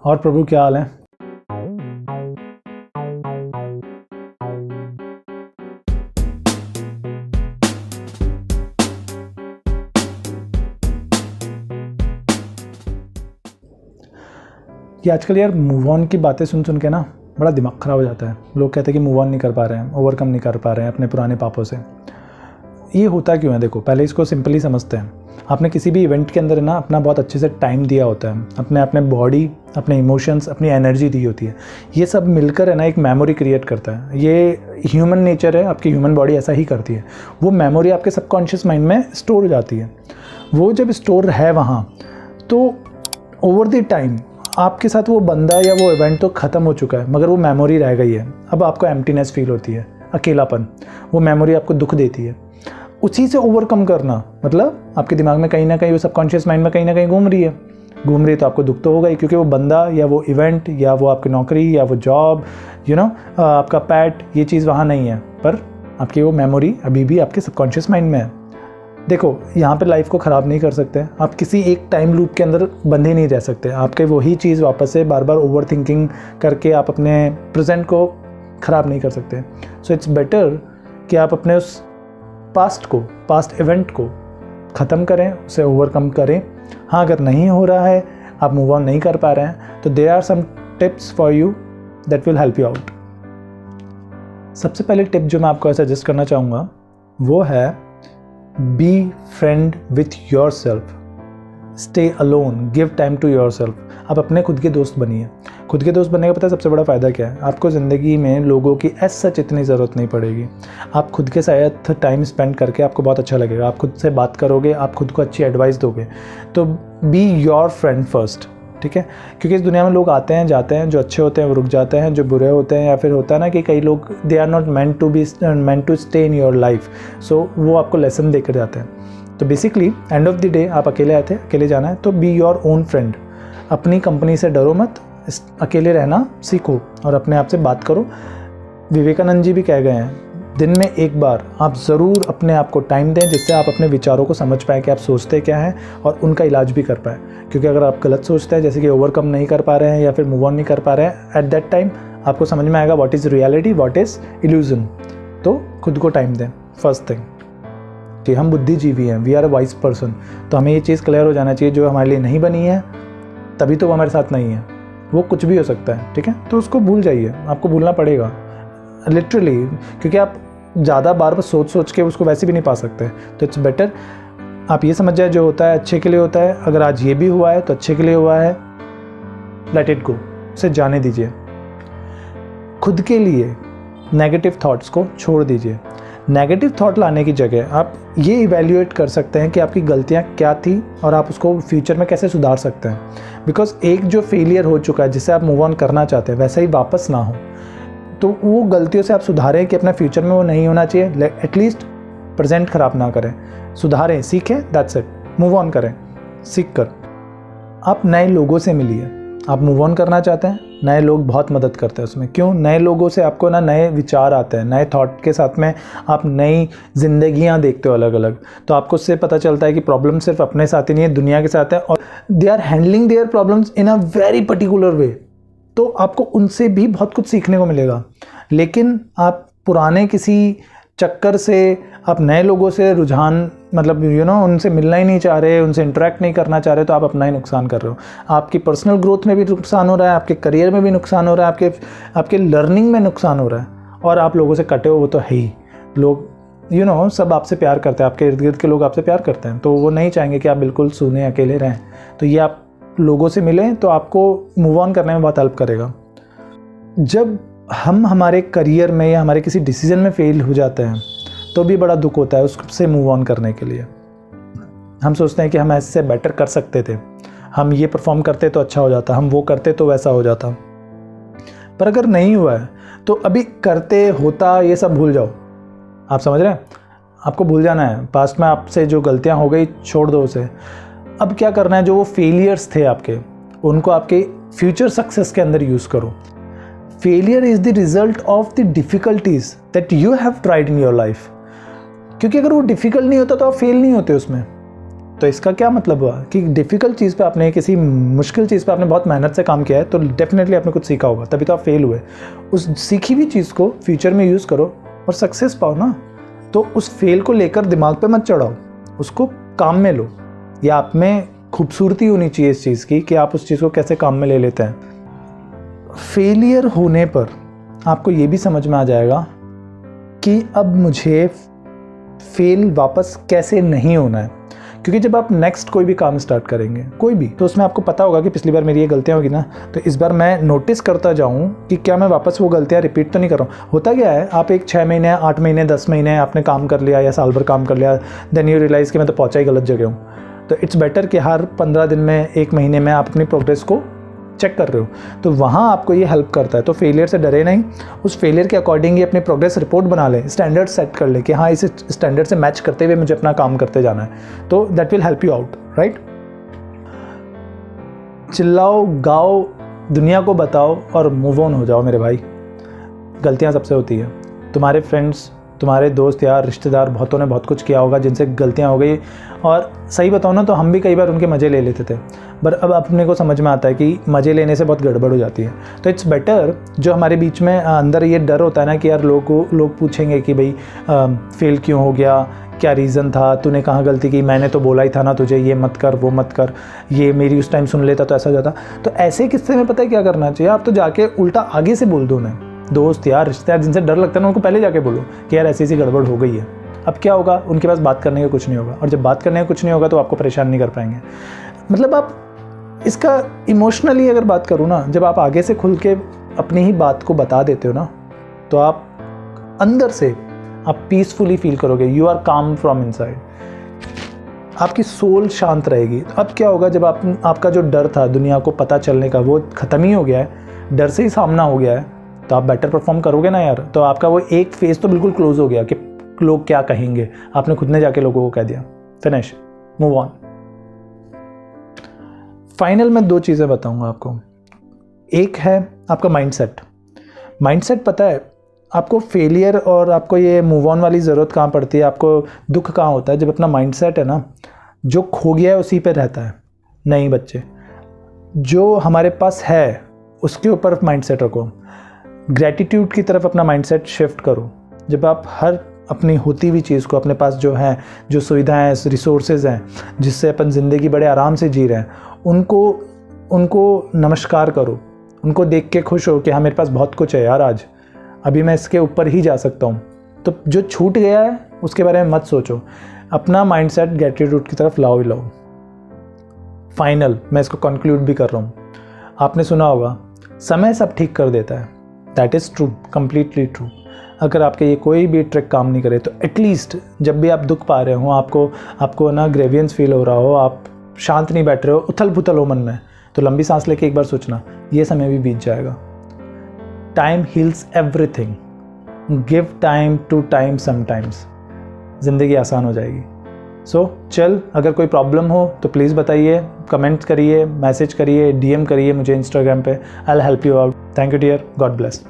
और प्रभु क्या हाल है? ये आजकल यार मूव ऑन की बातें सुन सुन के ना बड़ा दिमाग ख़राब हो जाता है। लोग कहते हैं कि मूव ऑन नहीं कर पा रहे हैं, ओवरकम नहीं कर पा रहे हैं अपने पुराने पापों से। ये होता क्यों है? देखो, पहले इसको सिंपली समझते हैं। आपने किसी भी इवेंट के अंदर ना अपना बहुत अच्छे से टाइम दिया होता है, अपने बॉडी, अपने इमोशंस, अपनी एनर्जी दी होती है। ये सब मिलकर है ना एक मेमोरी क्रिएट करता है। ये ह्यूमन नेचर है, आपकी ह्यूमन बॉडी ऐसा ही करती है। वो मेमोरी आपके सबकॉन्शियस माइंड में स्टोर हो जाती है। वो जब स्टोर है वहाँ, तो ओवर द टाइम आपके साथ वो बंदा या वो इवेंट तो ख़त्म हो चुका है, मगर वो मेमोरी रह गई है। अब आपको एम्प्टीनेस फील होती है, अकेलापन। वो मेमोरी आपको दुख देती है। उसी से ओवरकम करना मतलब आपके दिमाग में कहीं ना कहीं, वो सबकॉन्शियस माइंड में कहीं ना कहीं घूम रही है तो आपको दुख तो होगा ही, क्योंकि वो बंदा या वो इवेंट या वो आपकी नौकरी या वो जॉब, आपका पैट, ये चीज़ वहाँ नहीं है, पर आपकी वो मेमोरी अभी भी आपके सबकॉन्शियस माइंड में है। देखो, यहाँ पे लाइफ को ख़राब नहीं कर सकते आप, किसी एक टाइम लूप के अंदर बंधे नहीं रह सकते। आपके वही चीज़ वापस से बार बार ओवर थिंकिंग करके आप अपने प्रेजेंट को ख़राब नहीं कर सकते। सो इट्स बेटर कि आप अपने उस पास्ट इवेंट को ख़त्म करें, उसे ओवरकम करें। हाँ, अगर नहीं हो रहा है, आप मूव ऑन नहीं कर पा रहे हैं, तो there are some tips for you that will help you out. सबसे पहले टिप जो मैं आपको सजेस्ट करना चाहूँगा वो है be friend with yourself, stay alone, give time to yourself. आप अपने खुद के दोस्त बनिए। खुद के दोस्त बनने का पता है सबसे बड़ा फ़ायदा क्या है? आपको ज़िंदगी में लोगों की एज सच इतनी ज़रूरत नहीं पड़ेगी। आप खुद के साथ टाइम स्पेंड करके आपको बहुत अच्छा लगेगा। आप खुद से बात करोगे, आप खुद को अच्छी एडवाइस दोगे। तो बी योर फ्रेंड फर्स्ट, ठीक है? क्योंकि इस दुनिया में लोग आते हैं जाते हैं, जो अच्छे होते हैं वो रुक जाते हैं, जो बुरे होते हैं, या फिर होता है ना कि कई लोग they are not meant to stay in your life. So वो आपको लेसन देकर जाते हैं। तो basically end of the day आप अकेले आए थे, अकेले जाना है, तो बी योर ओन फ्रेंड। अपनी कंपनी से डरो मत, अकेले रहना सीखो और अपने आप से बात करो। विवेकानंद जी भी कह गए हैं, दिन में एक बार आप ज़रूर अपने आप को टाइम दें, जिससे आप अपने विचारों को समझ पाएँ कि आप सोचते क्या हैं और उनका इलाज भी कर पाएँ। क्योंकि अगर आप गलत सोचते हैं, जैसे कि ओवरकम नहीं कर पा रहे हैं या फिर मूव ऑन नहीं कर पा रहे हैं, एट दैट टाइम आपको समझ में आएगा what is reality, what is illusion. तो खुद को टाइम दें। फर्स्ट थिंग कि हम बुद्धिजीवी हैं, we are a wise person. तो हमें ये चीज़ क्लियर हो जाना चाहिए, जो हमारे लिए नहीं बनी है तभी तो वो हमारे साथ नहीं है। वो कुछ भी हो सकता है, ठीक है? तो उसको भूल जाइए, आपको भूलना पड़ेगा लिटरली, क्योंकि आप ज़्यादा बार सोच के उसको वैसे भी नहीं पा सकते। तो इट्स बेटर आप ये समझ जाए जो होता है अच्छे के लिए होता है। अगर आज ये भी हुआ है तो अच्छे के लिए हुआ है, लेट इट गो, उसे जाने दीजिए। खुद के लिए नेगेटिव थॉट्स को छोड़ दीजिए। नेगेटिव थॉट लाने की जगह आप ये इवैल्यूएट कर सकते हैं कि आपकी गलतियां क्या थी और आप उसको फ्यूचर में कैसे सुधार सकते हैं। बिकॉज एक जो फेलियर हो चुका है, जिससे आप मूव ऑन करना चाहते हैं, वैसे ही वापस ना हो, तो वो गलतियों से आप सुधारें कि अपना फ्यूचर में वो नहीं होना चाहिए। एटलीस्ट प्रेजेंट ख़राब ना करें, सुधारें, सीखें, दैट्स इट। मूव ऑन करें सीख कर। आप नए लोगों से मिलिए। आप मूव ऑन करना चाहते हैं, नए लोग बहुत मदद करते हैं उसमें। क्यों? नए लोगों से आपको ना नए विचार आते हैं, नए थॉट के साथ में आप नई जिंदगियां देखते हो अलग अलग। तो आपको उससे पता चलता है कि प्रॉब्लम सिर्फ अपने साथ ही नहीं है, दुनिया के साथ है, और they are handling their problems in a very particular way. तो आपको उनसे भी बहुत कुछ सीखने को मिलेगा। लेकिन आप पुराने किसी चक्कर से, आप नए लोगों से रुझान मतलब उनसे मिलना ही नहीं चाह रहे, उनसे इंटरेक्ट नहीं करना चाह रहे, तो आप अपना ही नुकसान कर रहे हो। आपकी पर्सनल ग्रोथ में भी नुकसान हो रहा है, आपके करियर में भी नुकसान हो रहा है, आपके लर्निंग में नुकसान हो रहा है। और आप लोगों से कटे हो, वो तो है ही। लोग सब आपसे प्यार करते हैं, आपके इर्द गिर्द के लोग आपसे प्यार करते हैं, तो वो नहीं चाहेंगे कि आप बिल्कुल सूने अकेले रहें। तो ये आप लोगों से मिलें तो आपको मूव ऑन करने में बहुत हेल्प करेगा। जब हम हमारे करियर में या हमारे किसी डिसीजन में फेल हो जाते हैं तो भी बड़ा दुख होता है उससे मूव ऑन करने के लिए। हम सोचते हैं कि हम ऐसे बेटर कर सकते थे, हम ये परफॉर्म करते तो अच्छा हो जाता, हम वो करते तो वैसा हो जाता। पर अगर नहीं हुआ है तो अभी करते होता ये सब भूल जाओ। आप समझ रहे हैं? आपको भूल जाना है। पास्ट में आपसे जो गलतियां हो गई छोड़ दो उसे। अब क्या करना है, जो वो फेलियर्स थे आपके, उनको आपके फ्यूचर सक्सेस के अंदर यूज़ करो। Failure is the result of the difficulties that you have tried in your life. क्योंकि अगर वो डिफ़िकल्ट नहीं होता तो आप फेल नहीं होते उसमें। तो इसका क्या मतलब हुआ कि डिफ़िकल्ट चीज़ पे आपने, किसी मुश्किल चीज़ पे आपने बहुत मेहनत से काम किया है, तो डेफिनेटली आपने कुछ सीखा होगा, तभी तो आप फेल हुए। उस सीखी हुई चीज़ को फ्यूचर में यूज़ करो और सक्सेस पाओ ना। तो उस फेल को लेकर दिमाग पे मत चढ़ाओ, उसको काम में लो। या आप में खूबसूरती होनी चाहिए इस चीज़ की कि आप उस चीज़ को कैसे काम में ले लेते हैं। फेलियर होने पर आपको ये भी समझ में आ जाएगा कि अब मुझे फेल वापस कैसे नहीं होना है। क्योंकि जब आप नेक्स्ट कोई भी काम स्टार्ट करेंगे, कोई भी, तो उसमें आपको पता होगा कि पिछली बार मेरी ये गलतियाँ होगी ना, तो इस बार मैं नोटिस करता जाऊँ कि क्या मैं वापस वो गलतियाँ रिपीट तो नहीं कर रहा हूँ। होता क्या है, आप एक 6 महीने, 8 महीने, 10 महीने आपने काम कर लिया या साल भर काम कर लिया, देन यू रियलाइज़ कि मैं तो पहुँचा ही गलत जगह हूँ। तो इट्स बेटर कि हर 15 दिन में, 1 महीने में आप अपनी प्रोग्रेस को चेक कर रहे हो, तो वहाँ आपको ये हेल्प करता है। तो फेलियर से डरे नहीं, उस फेलियर के अकॉर्डिंग ही अपनी प्रोग्रेस रिपोर्ट बना लें, स्टैंडर्ड सेट कर ले कि हाँ, इस स्टैंडर्ड से मैच करते हुए मुझे अपना काम करते जाना है। तो that will help you out, right. चिल्लाओ, गाओ, दुनिया को बताओ और मूव ऑन हो जाओ मेरे भाई। गलतियाँ सबसे होती है, तुम्हारे फ्रेंड्स, तुम्हारे दोस्त यार, रिश्तेदार, बहुतों ने बहुत कुछ किया होगा जिनसे गलतियाँ हो गई, और सही बताओ ना तो हम भी कई बार उनके मज़े ले लेते थे, पर अब अपने को समझ में आता है कि मज़े लेने से बहुत गड़बड़ हो जाती है। तो इट्स बेटर, जो हमारे बीच में अंदर ये डर होता है ना कि यार लोग पूछेंगे कि भाई फेल क्यों हो गया, क्या रीज़न था, तूने कहाँ गलती की, मैंने तो बोला ही था ना तुझे ये मत कर, वो मत कर, ये मेरी उस टाइम सुन लेता तो ऐसा हो जाता। तो ऐसे किस्से में पता है क्या करना चाहिए, आप तो जाके उल्टा आगे से बोल दो उन्हें, दोस्त यार, रिश्तेदार जिनसे डर लगता है ना, उनको पहले जाके बोलो कि यार ऐसी गड़बड़ हो गई है। अब क्या होगा, उनके पास बात करने का कुछ नहीं होगा, और जब बात करने का कुछ नहीं होगा तो आपको परेशान नहीं कर पाएंगे। मतलब आप इसका इमोशनली अगर बात करूँ ना, जब आप आगे से खुल के अपनी ही बात को बता देते हो ना, तो आप अंदर से आप पीसफुली फील करोगे, यू आर काम फ्रॉम इनसाइड, आपकी सोल शांत रहेगी। तो अब क्या होगा, जब आपका जो डर था दुनिया को पता चलने का, वो ख़त्म ही हो गया है, डर से ही सामना हो गया है, तो आप बेटर परफॉर्म करोगे ना यार। तो आपका वो एक फेज तो बिल्कुल क्लोज हो गया कि लोग क्या कहेंगे, आपने खुद ने जाके लोगों को कह दिया, फिनिश, मूव ऑन। फाइनल में 2 चीज़ें बताऊंगा आपको। एक है आपका माइंडसेट। माइंडसेट पता है आपको फेलियर और आपको ये मूव ऑन वाली ज़रूरत कहाँ पड़ती है, आपको दुख कहाँ होता है, जब अपना माइंडसेट है ना, जो खो गया है उसी पे रहता है। नहीं बच्चे, जो हमारे पास है उसके ऊपर माइंडसेट रखो, ग्रैटिट्यूड की तरफ अपना माइंडसेट शिफ्ट करो। जब आप हर अपनी होती हुई चीज़ को, अपने पास जो है, जो सुविधाएं, रिसोर्सेज हैं, जिससे अपन ज़िंदगी बड़े आराम से जी रहे हैं, उनको नमस्कार करो, उनको देख के खुश हो कि हाँ मेरे पास बहुत कुछ है यार, आज अभी मैं इसके ऊपर ही जा सकता हूँ। तो जो छूट गया है उसके बारे में मत सोचो, अपना माइंडसेट ग्रैटिट्यूड की तरफ लाओ ही लाओ। फाइनल, मैं इसको कंक्लूड भी कर रहा हूँ। आपने सुना होगा, समय सब ठीक कर देता है। That is true, completely true. अगर आपके ये कोई भी ट्रिक काम नहीं करे, तो एटलीस्ट जब भी आप दुख पा रहे हो, आपको ना ग्रेवियंस फील हो रहा हो, आप शांत नहीं बैठ रहे हो, उथल पुथल हो मन में, तो लंबी सांस लेके एक बार सोचना, ये समय भी बीत जाएगा। Time heals everything, give time to time sometimes, ज़िंदगी आसान हो जाएगी। सो चल, अगर कोई प्रॉब्लम हो तो प्लीज़ बताइए, कमेंट करिए, मैसेज करिए, DM करिए मुझे इंस्टाग्राम पे, I will help you out. Thank you dear, God bless.